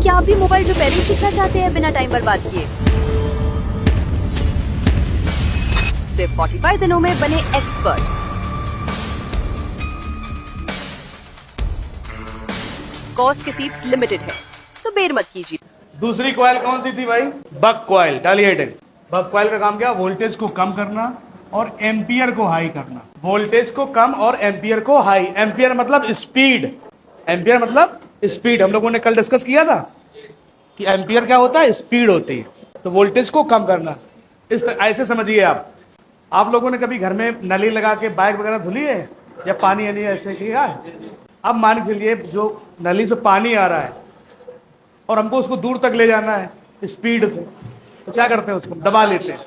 क्या आप भी मोबाइल रिपेयरिंग सीखना चाहते हैं बिना टाइम बर्बाद किए? सिर्फ 45 दिनों में बने एक्सपर्ट। कोर्स की सीट्स लिमिटेड है, तो देर मत कीजिए। दूसरी कॉइल कौन सी थी भाई? बक कॉइल, डालिएटेड। बक कॉइल का काम क्या? वोल्टेज को कम करना और एम्पियर को हाई करना। वोल्टेज को कम और एम्पियर को हाई। एम्पियर मतलब स्पीड, एम्पियर मतलब स्पीड। हम लोगों ने कल डिस्कस किया था कि एम्पियर क्या होता है? स्पीड होती है। तो वोल्टेज को कम करना, ऐसे समझिए आप लोगों ने कभी घर में नली लगा के बाइक वगैरह धुली है या पानी यानी ऐसे किया है? अब मान के चलिए जो नली से पानी आ रहा है और हमको उसको दूर तक ले जाना है स्पीड से, तो क्या करते हैं? उसको दबा लेते हैं,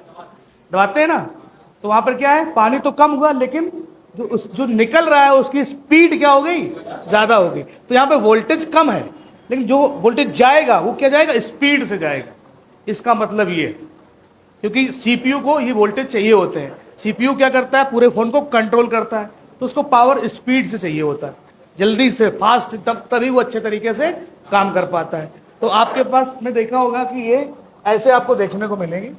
दबाते हैं ना। तो वहां पर क्या है? पानी तो कम हुआ, लेकिन जो निकल रहा है उसकी स्पीड क्या हो गई? ज्यादा हो गई। तो यहाँ पे वोल्टेज कम है, लेकिन जो वोल्टेज जाएगा वो क्या जाएगा? स्पीड से जाएगा। इसका मतलब ये है, क्योंकि सीपीयू को ये वोल्टेज चाहिए होते हैं। सीपीयू क्या करता है? पूरे फोन को कंट्रोल करता है, तो उसको पावर स्पीड से चाहिए होता है, जल्दी से, फास्ट, तभी वो अच्छे तरीके से काम कर पाता है। तो आपके पास में देखा होगा कि ये ऐसे आपको देखने को मिलेंगे।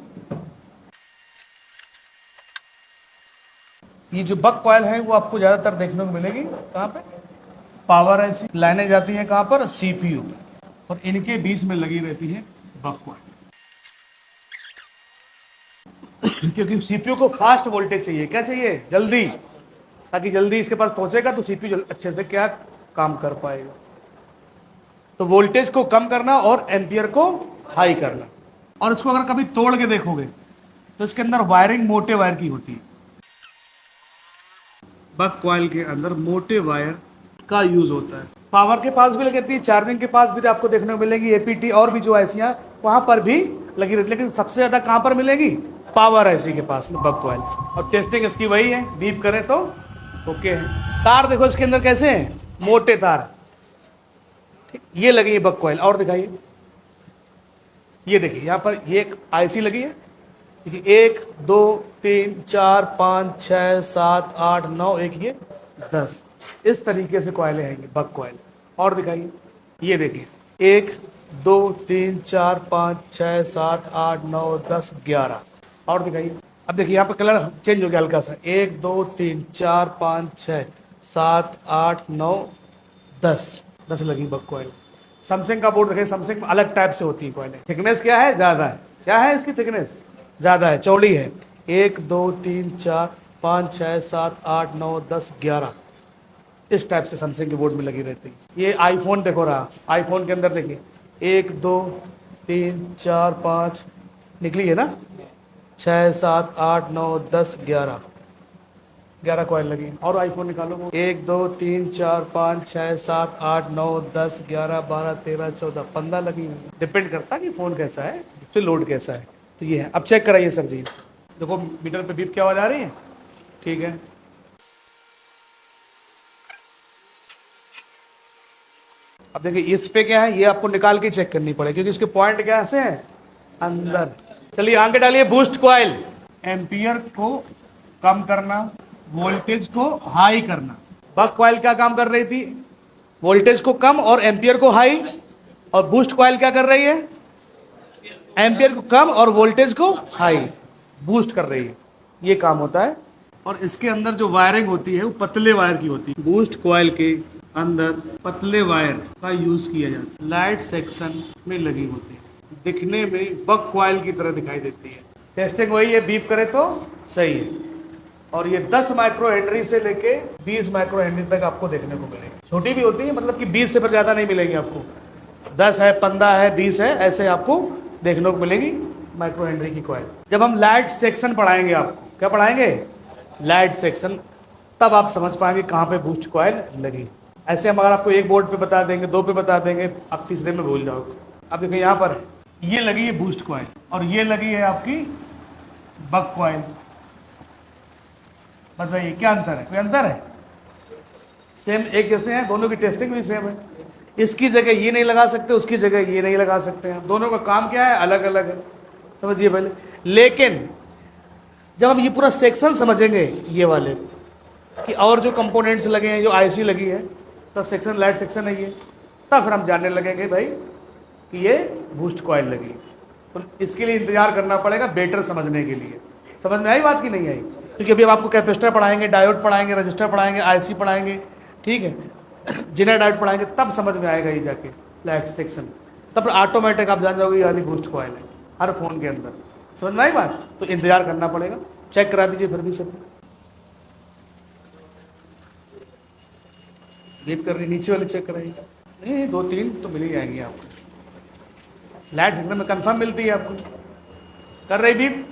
ये जो बक कॉइल है वो आपको ज्यादातर देखने को मिलेगी कहाँ पे? पावर ऐसी लाइनें जाती हैं कहाँ पर? सीपीयू, और इनके बीच में लगी रहती है बक कॉइल। क्योंकि सीपीयू को फास्ट वोल्टेज चाहिए। क्या चाहिए? जल्दी, ताकि जल्दी इसके पास पहुंचेगा तो सीपीयू अच्छे से क्या काम कर पाएगा। तो वोल्टेज को कम करना और एम्पियर को हाई करना। और इसको अगर कभी तोड़ के देखोगे तो इसके अंदर वायरिंग मोटे वायर की होती है। बक कॉइल के अंदर मोटे वायर का यूज होता है। पावर के पास भी लगी रहती है, चार्जिंग के पास भी आपको देखने को मिलेगी एपीटी, और भी जो ऐसियां वहां पर भी लगी रहती है। लेकिन सबसे ज्यादा कहां पर मिलेगी? पावर ऐसी के पास में, बक कॉइल। और टेस्टिंग इसकी वही है, बीप करें तो ओके है। तार देखो इसके अंदर कैसे हैं? मोटे तार, ठीक, ये लगी है बक कॉइल। और दिखाइए, ये देखिए यहाँ पर ये एक आईसी लगी है। देखिए 1 2 3 4 5 6 7 8 9, एक ये 10, इस तरीके से कॉइलें हैं बक कॉइल। और दिखाइए, ये देखिए 1 2 3 4 5 6 7 8 9 10 11। और दिखाइए, अब देखिए यहाँ पर कलर चेंज हो गया हल्का सा। 1 2 3 4 5 6 7 8 9 10 लगी बक कॉइल। सैमसंग का बोर्ड देखिए, सैमसंग में अलग टाइप से होती है कॉइलें। थिकनेस क्या है? ज्यादा है। क्या है इसकी थिकनेस? ज्यादा है, चौड़ी है। 1 2 3 4 5 6 7 8 9 10 11, इस टाइप से सैमसंग के बोर्ड में लगी रहती है। ये आईफोन देखो रहा, आईफोन के अंदर देखिए 1 2 3 4 5 निकली है ना, 6 7 8 9 10 11 कॉइल लगी। और आईफोन निकालो, 1 2 3 4 5 6 7 8 9 10 11 12 13 14 15 लगी हुई। डिपेंड करता है कि फोन कैसा है, फिर लोड कैसा है। तो ये है। अब चेक कराइए सर जी, देखो मीटर पे बीप की आवाज आ रही है? ठीक है। अब देखिए इस पे क्या है, ये आपको निकाल के चेक करनी पड़ेगी, क्योंकि इसके पॉइंट क्या से है? अंदर। चलिए आगे डालिए बूस्ट कॉइल। एम्पियर को कम करना, वोल्टेज को हाई करना। बक कॉइल क्या काम कर रही थी? वोल्टेज को कम और एम्पियर को हाई। और बूस्ट कॉइल क्या कर रही है? एम्पियर को कम और वोल्टेज को हाई, बूस्ट कर रही है। ये काम होता है। और इसके अंदर जो वायरिंग होती है वो पतले वायर की होती है। बूस्ट कॉइल के अंदर पतले वायर का यूज किया जाता है, लाइट सेक्शन में लगी होती है, दिखने में बक कॉइल की तरह दिखाई देती है। टेस्टिंग वही है, बीप करे तो सही है। और ये 10 माइक्रो हेनरी से लेके 20 माइक्रो हेनरी तक आपको देखने को मिलेगी। छोटी भी होती है, मतलब कि 20 से पर ज्यादा नहीं मिलेंगी आपको। 10 है, 15 है, 20 है, ऐसे आपको देखने को मिलेगी माइक्रो हेनरी की कॉइल। जब हम लाइट सेक्शन पढ़ाएंगे आपको, क्या पढ़ाएंगे? लाइट सेक्शन, तब आप समझ पाएंगे कहाँ पे बूस्ट कॉइल लगी। ऐसे हम अगर आपको एक बोर्ड पे बता देंगे, 2 पे बता देंगे, आप तीसरे में भूल जाओगे। अब देखिए यहाँ पर ये लगी है बूस्ट कॉइल और ये लगी है आपकी बक कॉइल। बताइए क्या अंतर है? कोई अंतर है? सेम एक जैसे हैं, दोनों की टेस्टिंग भी सेम है। इसकी जगह ये नहीं लगा सकते, उसकी जगह ये नहीं लगा सकते हैं। दोनों का काम क्या है? अलग अलग है, समझिए पहले। लेकिन जब हम ये पूरा सेक्शन समझेंगे, ये वाले कि और जो कंपोनेंट्स लगे हैं, जो आईसी लगी है, तब सेक्शन लाइट सेक्शन है ये, तब फिर हम जानने लगेंगे भाई कि ये बूस्ट कॉइल लगी, तो इसके लिए इंतजार करना पड़ेगा बेटर समझने के लिए। समझ में आई बात कि नहीं आई? क्योंकि अभी हम आपको कैपेसिटर पढ़ाएंगे, डायोड पढ़ाएंगे, रजिस्टर पढ़ाएंगे, आईसी पढ़ाएंगे, ठीक है, जिनर डायोड पढ़ाएंगे, तब समझ में आएगा ये जाके लाइट सेक्शन, तब ऑटोमेटिक आप जान जाओगे यानी बूस्ट कॉइल है हर फोन के अंदर। समझ में आई बात? तो इंतजार करना पड़ेगा। चेक करा दीजिए फिर भी सब, बीप कर रही, नीचे वाले चेक कराइएगा। नहीं 2-3 तो मिल ही जाएंगी आपको, लाइट सेक्शन में कंफर्म मिलती है आपको। कर रही बीप?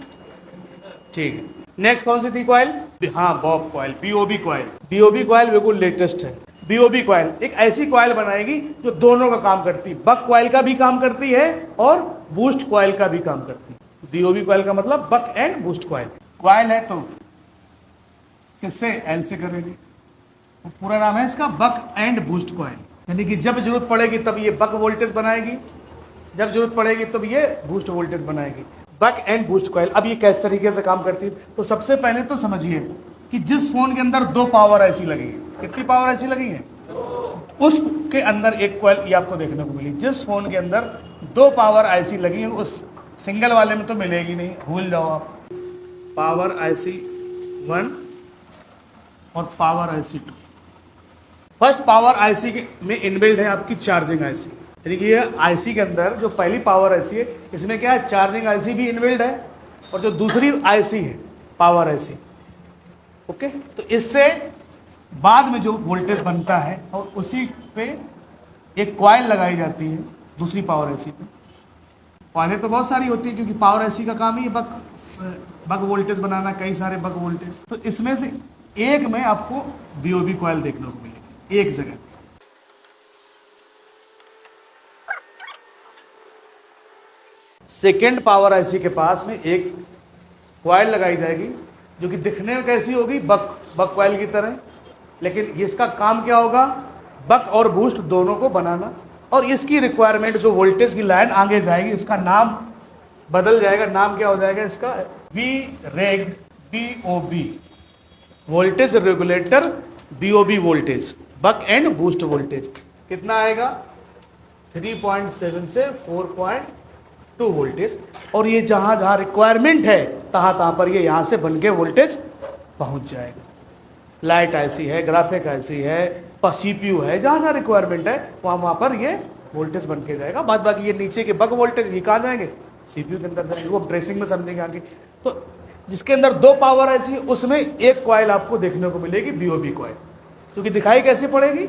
ठीक है। नेक्स्ट कौन सी थी कॉइल? हाँ, Bob coil, BOB coil. BOB coil बिल्कुल लेटेस्ट है। बीओबी कॉइल एक ऐसी कॉइल बनाएगी जो दोनों का काम करती है, बक कॉइल का भी काम करती है और बूस्ट कॉइल का भी काम करती है। बीओबी कॉइल का मतलब बक एंड बूस्ट कॉइल। कॉइल है तो किससे? एल से करेंगे, पूरा नाम है इसका बक एंड बूस्ट कॉइल, यानी कि जब जरूरत पड़ेगी तब ये बक वोल्टेज बनाएगी, जब जरूरत पड़ेगी तब ये बूस्ट वोल्टेज बनाएगी। बक एंड बूस्ट कॉइल। अब ये किस तरीके से काम करती है? तो सबसे पहले तो समझिए कि जिस फोन के अंदर 2 पावर आईसी लगी है, कितनी पावर आईसी लगी है? उसके अंदर एक कॉइल ये आपको देखने को मिली। जिस फोन के अंदर 2 पावर आईसी लगी है, उस सिंगल वाले में तो मिलेगी नहीं, भूल जाओ आप। पावर आईसी 1 और power IC 2। First power IC में इनबिल्ड है आपकी चार्जिंग आईसी, यानी कि ये आईसी के अंदर जो पहली पावर आईसी है, इसमें क्या है? चार्जिंग आईसी भी इनबिल्ड है, और जो दूसरी आईसी है पावर आईसी, ओके, तो इससे बाद में जो वोल्टेज बनता है और उसी पे एक कॉइल लगाई जाती है दूसरी पावर आईसी पे। कॉइलें तो बहुत सारी होती है क्योंकि पावर आईसी का काम ही है बक वोल्टेज बनाना, कई सारे बक वोल्टेज। तो इसमें से एक में आपको बीओबी कॉइल देखने को मिलेगी एक जगह। सेकेंड पावर आईसी के पास में एक कॉइल लगाई जाएगी जो कि दिखने में कैसी होगी? बक कॉइल की तरह, लेकिन इसका काम क्या होगा? बक और बूस्ट दोनों को बनाना, और इसकी रिक्वायरमेंट जो वोल्टेज की लाइन आगे जाएगी, इसका नाम बदल जाएगा। नाम क्या हो जाएगा इसका? V reg, BOB, voltage regulator BOB voltage, buck and boost voltage. कितना आएगा? 3.7 से 4.2 वोल्टेज। और ये जहां जहां रिक्वायरमेंट है तहां पर ये यहां से बन के वोल्टेज पहुंच जाएगा। लाइट आईसी है, ग्राफिक आईसी है, सीपीयू है, जहां जहां रिक्वायरमेंट है वहां पर ये वोल्टेज बन के जाएगा। बाद बाकी ये नीचे के बक वोल्टेज ये कहाँ जाएंगे? सीपीयू के अंदर जाएंगे, वो ट्रेसिंग में समझेंगे आगे। तो जिसके अंदर 2 पावर आईसी है उसमें एक कॉइल आपको देखने को मिलेगी बीओबी कॉइल, क्योंकि दिखाई कैसे पड़ेगी?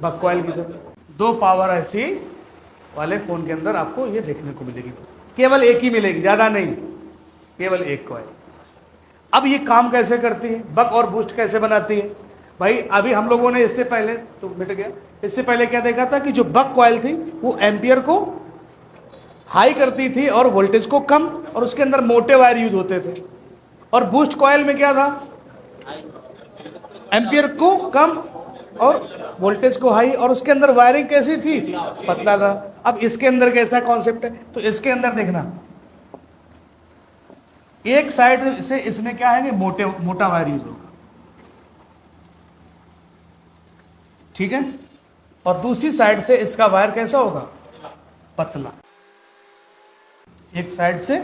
बक कॉइल की तरह। 2 पावर आईसी वाले फोन के अंदर आपको ये देखने को मिलेगी, केवल एक ही मिलेगी, ज्यादा नहीं, केवल एक कॉइल। अब ये काम कैसे करती है? बक और बूस्ट कैसे बनाती है? भाई अभी हम लोगों ने इससे पहले तो मिट गया, इससे पहले क्या देखा था कि जो बक कॉइल थी वो एम्पियर को हाई करती थी और वोल्टेज को कम, और उसके अंदर मोटे वायर यूज होते थे। और बूस्ट कॉइल में क्या था? एम्पियर को कम और वोल्टेज को हाई, और उसके अंदर वायरिंग कैसी थी? पतला था। अब इसके अंदर कैसा कॉन्सेप्ट है? तो इसके अंदर देखना, एक साइड से इसने क्या है कि मोटा वायर यूज होगा, ठीक है, और दूसरी साइड से इसका वायर कैसा होगा? पतला। एक साइड से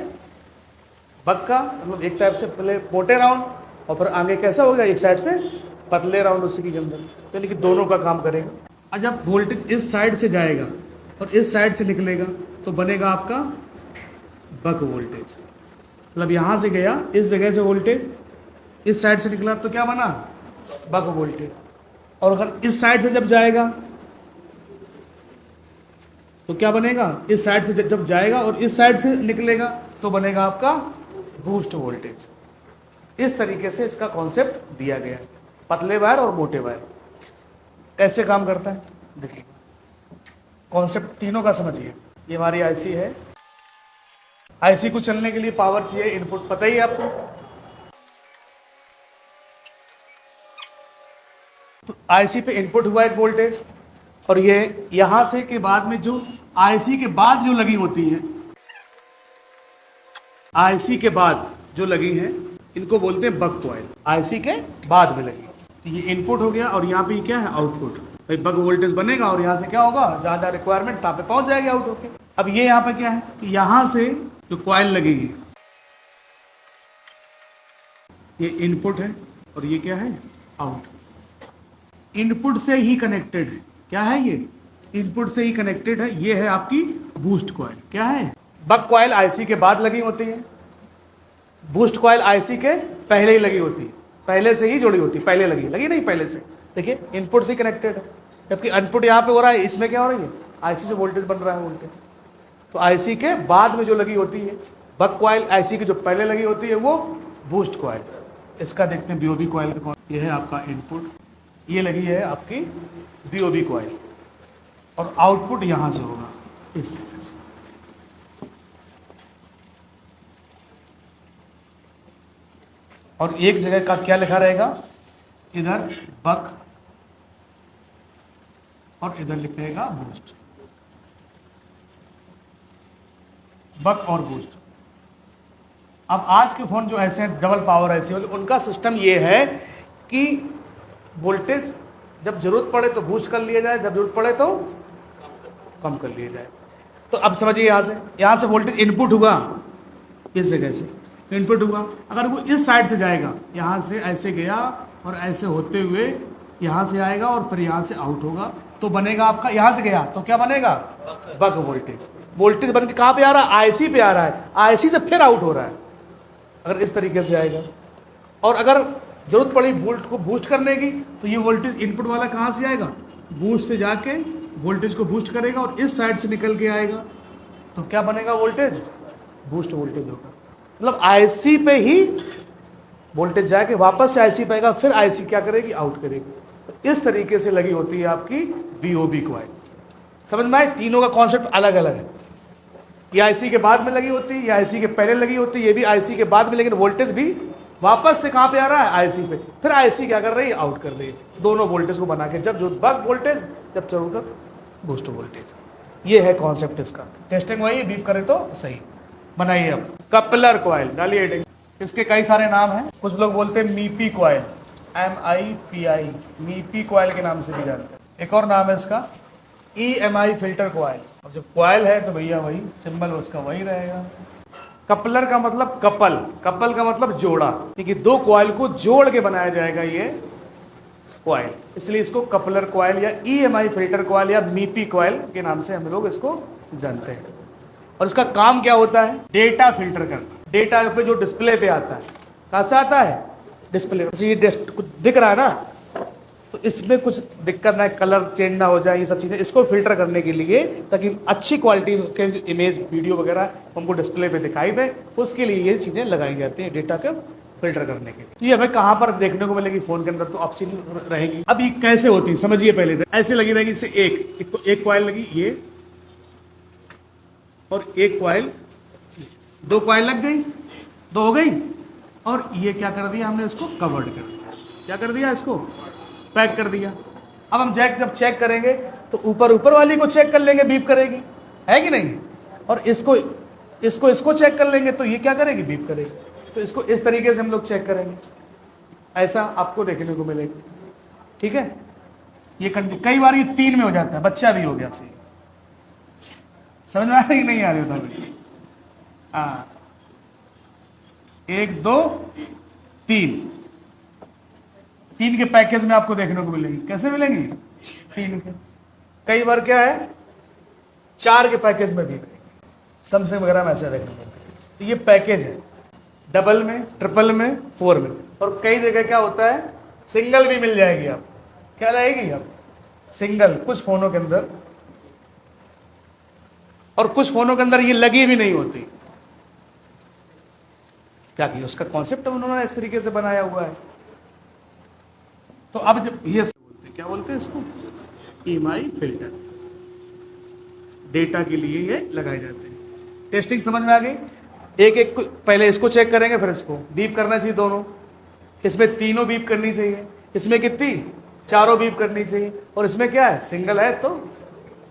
बक का मतलब एक टाइप से पहले मोटे राउंड, और फिर आगे कैसा होगा? एक साइड से पतले राउंड उसी के अंदर, यानी कि दोनों का काम करेगा। और जब वोल्टेज इस साइड से जाएगा और इस साइड से निकलेगा तो बनेगा आपका बक वोल्टेज। मतलब यहां से गया इस जगह से वोल्टेज, इस साइड से निकला तो क्या बना? बक वोल्टेज। और अगर इस साइड से जब जाएगा तो क्या बनेगा? इस साइड से जब जाएगा और इस साइड से निकलेगा तो बनेगा आपका बूस्ट वोल्टेज। इस तरीके से इसका कॉन्सेप्ट दिया गया है। पतले वायर और मोटे वायर कैसे काम करता है देखिए, कॉन्सेप्ट तीनों का समझिए। ये हमारी आईसी है, आईसी को चलने के लिए पावर चाहिए, इनपुट पता ही है आपको। तो आईसी पे इनपुट हुआ एक वोल्टेज, और ये यहां से के बाद में जो आईसी के बाद जो लगी होती है, आईसी के बाद जो लगी है इनको बोलते हैं बक कॉइल। आईसी के बाद में लगी, तो ये इनपुट हो गया और यहाँ पे क्या है? आउटपुट। भाई बक वोल्टेज बनेगा और यहाँ से क्या होगा? जहां जहां रिक्वायरमेंट तहां पे पहुंच जाएगी आउट होके। अब ये यहाँ पे क्या है कि यहाँ से जो कॉइल लगेगी ये इनपुट है और ये क्या है आउट। इनपुट से ही कनेक्टेड है, क्या है ये इनपुट से ही कनेक्टेड है। ये है आपकी बूस्ट कॉइल, क्या है बक कॉइल आईसी के बाद लगी होती है, बूस्ट कॉइल आईसी के पहले ही लगी होती है, पहले से ही जुड़ी होती है, पहले लगी नहीं पहले से। देखिए इनपुट से कनेक्टेड है, जबकि इनपुट यहाँ पे हो रहा है, इसमें क्या हो रही है आईसी से वोल्टेज बन रहा है वोल्टेज। तो आईसी के बाद में जो लगी होती है बक कॉइल, आईसी की जो पहले लगी होती है वो बूस्ट कॉइल। इसका देखते हैं बीओबी कॉइल का, ये है आपका इनपुट, ये लगी है आपकी बीओबी कॉइल और आउटपुट यहां से होगा इस तरह से। और एक जगह का क्या लिखा रहेगा, इधर बक और इधर लिख रहेगा बूस्ट, बक और बूस्ट। अब आज के फोन जो ऐसे हैं डबल पावर ऐसे वाले, उनका सिस्टम ये है कि वोल्टेज जब जरूरत पड़े तो बूस्ट कर लिया जाए, जब जरूरत पड़े तो कम कर लिया जाए। तो अब समझिए यहाँ से वोल्टेज इनपुट हुआ, इस जगह से इनपुट हुआ, अगर वो इस साइड से जाएगा, यहाँ से ऐसे गया और ऐसे होते हुए यहाँ से आएगा और फिर यहाँ से आउट होगा, तो बनेगा आपका, यहाँ से गया तो क्या बनेगा बक वोल्टेज। वोल्टेज बन के कहाँ पे आ रहा है, आईसी पे आ रहा है, आईसी से फिर आउट हो रहा है अगर इस तरीके से आएगा। और अगर जरूरत पड़ी वोल्ट को बूस्ट करने की तो ये वोल्टेज इनपुट वाला कहाँ से आएगा, बूस्ट से जाके वोल्टेज को बूस्ट करेगा और इस साइड से निकल के आएगा, तो क्या बनेगा वोल्टेज बूस्ट वोल्टेज होगा। मतलब आईसी पे ही वोल्टेज जाके वापस से आईसी पाएगा, फिर आईसी क्या करेगी आउट करेगी। तो इस तरीके से लगी होती है आपकी बीओबी कॉइल। समझ में आए, तीनों का कॉन्सेप्ट अलग अलग है। ये आईसी के बाद में लगी होती है, ये आईसी के पहले लगी होती है, ये भी आईसी के बाद में, लेकिन वोल्टेज भी वापस से कहां पे आ रहा है आईसी पे, फिर आईसी क्या कर रही है आउट कर रही है। दोनों वोल्टेज को बना के, जब जो बक वोल्टेज, जब जरूरत बूस्ट वोल्टेज। ये है कॉन्सेप्ट इसका। टेस्टिंग वही बीप करे तो सही। बनाइए अब कपलर कॉइल, डालिए हेडिंग। इसके कई सारे नाम हैं, कुछ लोग बोलते हैं मीपी कॉइल, MIPI, मीपी कॉइल के नाम से भी जानते हैं। एक और नाम है इसका EMI फिल्टर कॉइल। अब जब कॉइल है तो भैया वही सिंबल उसका वही रहेगा। कपलर का मतलब कपल, कपल का मतलब जोड़ा, क्योंकि दो कॉइल को जोड़ के बनाया जाएगा ये कॉइल, इसलिए इसको कपलर कॉइल या EMI फिल्टर कॉइल या मीपी कॉइल के नाम से हम लोग इसको जानते हैं। और इसका काम क्या होता है, डेटा फिल्टर करना। डेटा पे जो डिस्प्ले पे आता है, कहां से आता है डिस्प्ले, ये कुछ दिख रहा है ना, तो इसमें कुछ दिक्कत ना, कलर चेंज ना हो जाए, ये सब चीजें इसको फिल्टर करने के लिए, ताकि अच्छी क्वालिटी के इमेज वीडियो वगैरह हमको डिस्प्ले पे दिखाई दे, उसके लिए ये चीजें लगाई जाती हैं डेटा को फिल्टर करने के लिए। तो ये हमें कहां पर देखने को मिलेगी फोन के अंदर, तो ऑप्शन रहेगी। अब ये कैसे होती है समझिए, पहले ऐसे लगी रहेगी, इससे एक कॉइल लगी ये, और एक कॉइल, दो कॉइल लग गई, दो हो गई, और ये क्या कर दिया हमने, इसको कवर्ड कर दिया। क्या कर दिया, इसको पैक कर दिया। अब हम जब चेक करेंगे तो ऊपर वाली को चेक कर लेंगे, बीप करेगी, है कि नहीं, और इसको चेक कर लेंगे तो ये क्या करेगी, बीप करेगी। तो इसको इस तरीके से हम लोग चेक करेंगे, ऐसा आपको देखने को मिलेगा। ठीक है, ये कई बार ये 3 में हो जाता है, बच्चा भी हो गया आपसे, समझ में आ रही नहीं आ रही होता। हाँ, 1 2 3 के पैकेज में आपको देखने को मिलेंगी। कैसे मिलेंगी, 3 के। कई बार क्या है 4 के पैकेज में भी, सैमसंग वगैरह में ऐसा देखने को मिलता है। तो ये पैकेज है, डबल में, ट्रिपल में, 4 में। और कई जगह क्या होता है सिंगल भी मिल जाएगी। आप क्या रहेगी, आप सिंगल, कुछ फोनों के अंदर, और कुछ फोनों के अंदर ये लगी भी नहीं होती। क्या किया, उसका कॉन्सेप्ट उन्होंने इस तरीके से बनाया हुआ है। तो अब जब ये बोलते, क्या बोलते हैं इसको, EMI फिल्टर, डेटा के लिए ये लगाए जाते हैं। टेस्टिंग समझ में आ गई। एक पहले इसको चेक करेंगे, फिर इसको बीप करना चाहिए दोनों। इसमें तीनों बीप करनी चाहिए, इसमें कितनी, चारों बीप करनी चाहिए। और इसमें क्या है, सिंगल है तो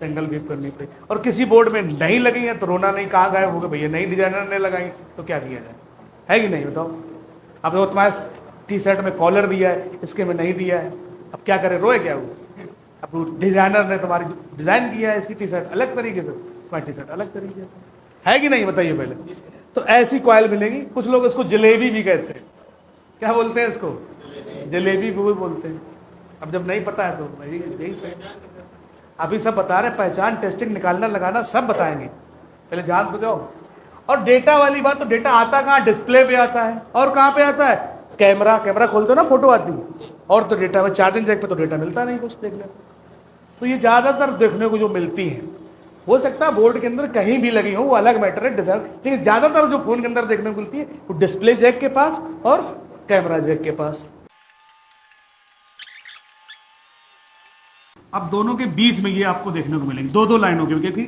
सिंगल बीप करनी पड़ेगी। और किसी बोर्ड में नहीं लगी है तो रोना नहीं, कहाँ गायब हो गए भैया, नई डिजाइनर ने लगाई, तो क्या किया जाए, है कि नहीं, बताओ। अब तो तुम्हारे T-शर्ट में कॉलर दिया है, इसके में नहीं दिया है, अब क्या करे, रोए क्या वो। अब डिजाइनर ने तुम्हारी डिजाइन किया है इसकी T-शर्ट अलग तरीके से, क्वालिटी सेट अलग तरीके से है कि नहीं, बताइए पहले। तो ऐसी कॉइल मिलेगी। कुछ लोग इसको जलेबी भी कहते हैं। क्या बोलते हैं इसको? जलेबी भी बोलते हैं। अब जब नहीं पता है तो यही सही। अभी सब बता रहे, पहचान, टेस्टिंग, निकालना, लगाना सब बताएंगे, पहले जान तो जाओ। और डेटा वाली बात, तो डेटा आता कहाँ? डिस्प्ले पे आता है। और कहाँ पे आता है? कैमरा खोलते हो ना, फोटो आती है। और तो डेटा में, चार्जिंग जैक पे तो डेटा मिलता नहीं कुछ देखने को। तो ये ज़्यादातर देखने को जो मिलती है, हो सकता है बोर्ड के अंदर कहीं भी लगी हो, वो अलग मैटर है, डिजाइन। लेकिन ज़्यादातर जो फोन के अंदर देखने को मिलती है वो डिस्प्ले जैक के पास और कैमरा जैक के पास। अब दोनों के बीच में ये आपको देखने को मिलेंगे दो लाइनों के, क्योंकि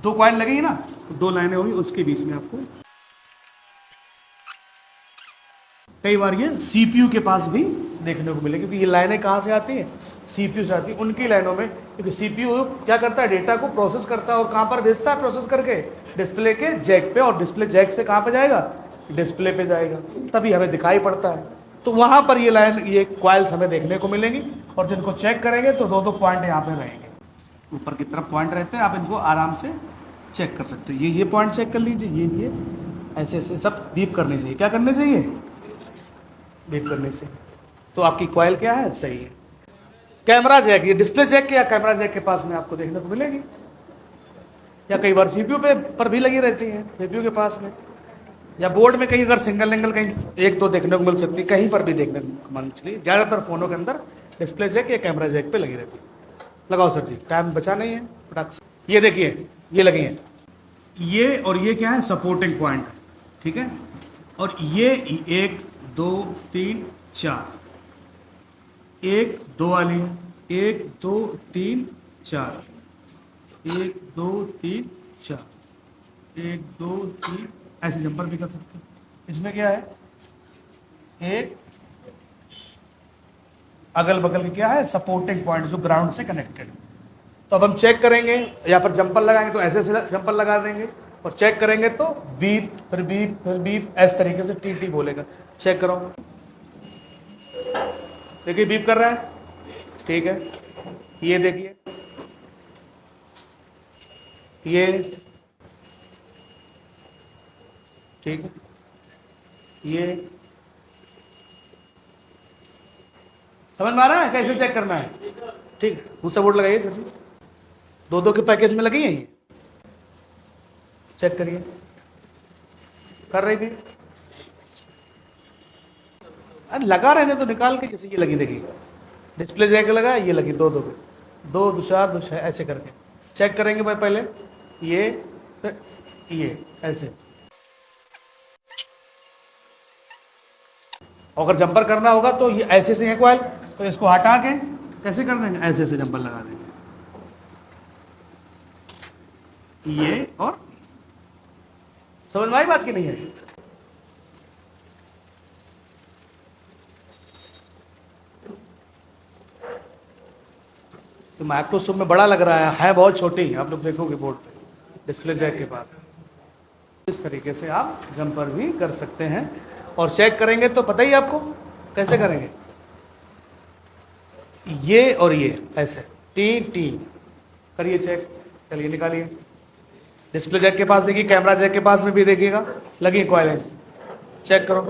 दो कॉइल लगेगी ना, तो दो लाइनें होंगी, उसके बीच में आपको कई बार ये सीपीयू के पास भी देखने को मिलेगी, क्योंकि ये लाइनें कहाँ से आती हैं? सीपीयू से आती है। उनकी लाइनों में, क्योंकि सीपीयू क्या करता है? डेटा को प्रोसेस करता है और कहाँ पर भेजता है प्रोसेस करके? डिस्प्ले के जैक पे, और डिस्प्ले जैक से कहाँ पे जाएगा? डिस्प्ले पे जाएगा, तभी हमें दिखाई पड़ता है। तो वहाँ पर ये लाइन, ये कॉइल्स हमें देखने को मिलेंगी। और जिनको चेक करेंगे तो दो पॉइंट यहाँ पे रहेंगे, ऊपर की तरफ पॉइंट रहते हैं, आप इनको आराम से चेक कर सकते हो। ये पॉइंट चेक कर लीजिए, ये ऐसे ऐसे सब बीप करने चाहिए। क्या करने चाहिए? बीप करने से। तो आपकी कॉइल क्या है? सही है। कैमरा जैक, ये डिस्प्ले जैक के या कैमरा जैक के पास में आपको देखने को मिलेगी, या कई बार सीपीयू पर भी लगी रहती है, सीपीयू के पास में, या बोर्ड में कहीं अगर सिंगल कहीं एक दो देखने को मिल सकती है, कहीं पर भी देखने को मिल सकती है। ज़्यादातर फोनों के अंदर डिस्प्ले जैक या कैमरा जैक पे लगी रहती है। लगाओ सर जी, टाइम बचा नहीं है, फटाक से। ये देखिए, ये लगी है, ये और ये क्या है? सपोर्टिंग पॉइंट, ठीक है। और ये 1 2 3 4, 1 2 वाली है, 1 2 3 4, 1 2 3 4, 1 2 3, ऐसे जंपर भी कर सकते हैं। इसमें क्या है? एक अगल बगल क्या है? सपोर्टिंग पॉइंट, जो ग्राउंड से कनेक्टेड। तो अब हम चेक करेंगे, यहाँ पर जंपर लगाएंगे तो ऐसे जंपर लगा देंगे, और चेक करेंगे तो बीप फिर बीप फिर बीप, इस तरीके से टी बोलेगा। चेक करो, देखिए बीप कर रहा है, ठीक है। ये देखिए, ये ठीक है, ये समझ में आ रहा है कैसे चेक करना है? ठीक है, दूसरा बोर्ड लगाइए सर जी। दो के पैकेज में लगी है ये, चेक करिए। कर रही थी, अरे लगा रहने तो, निकाल के। जैसे ये लगी, देखिए डिस्प्ले जैक लगा, ये लगी दो पे, दो 6 ऐसे करके चेक करेंगे भाई। पहले ये ऐसे, अगर जंपर करना होगा तो ये ऐसे से है कॉइल, तो इसको हटा के कैसे कर देंगे? ऐसे ऐसे जंपर लगा देंगे, ये। और समझ में आई बात की नहीं है? तो माइक्रोसॉफ्ट में बड़ा लग रहा है बहुत छोटी, आप लोग देखोगे बोर्ड पे डिस्प्ले जैक के पास। इस तरीके से आप जंपर भी कर सकते हैं। और चेक करेंगे तो पता ही आपको कैसे करेंगे, ये और ये ऐसे टी करिए चेक। चलिए निकालिए, डिस्प्ले जैक के पास देखिए, कैमरा जैक के पास में भी देखिएगा, लगी कॉइल, चेक करो।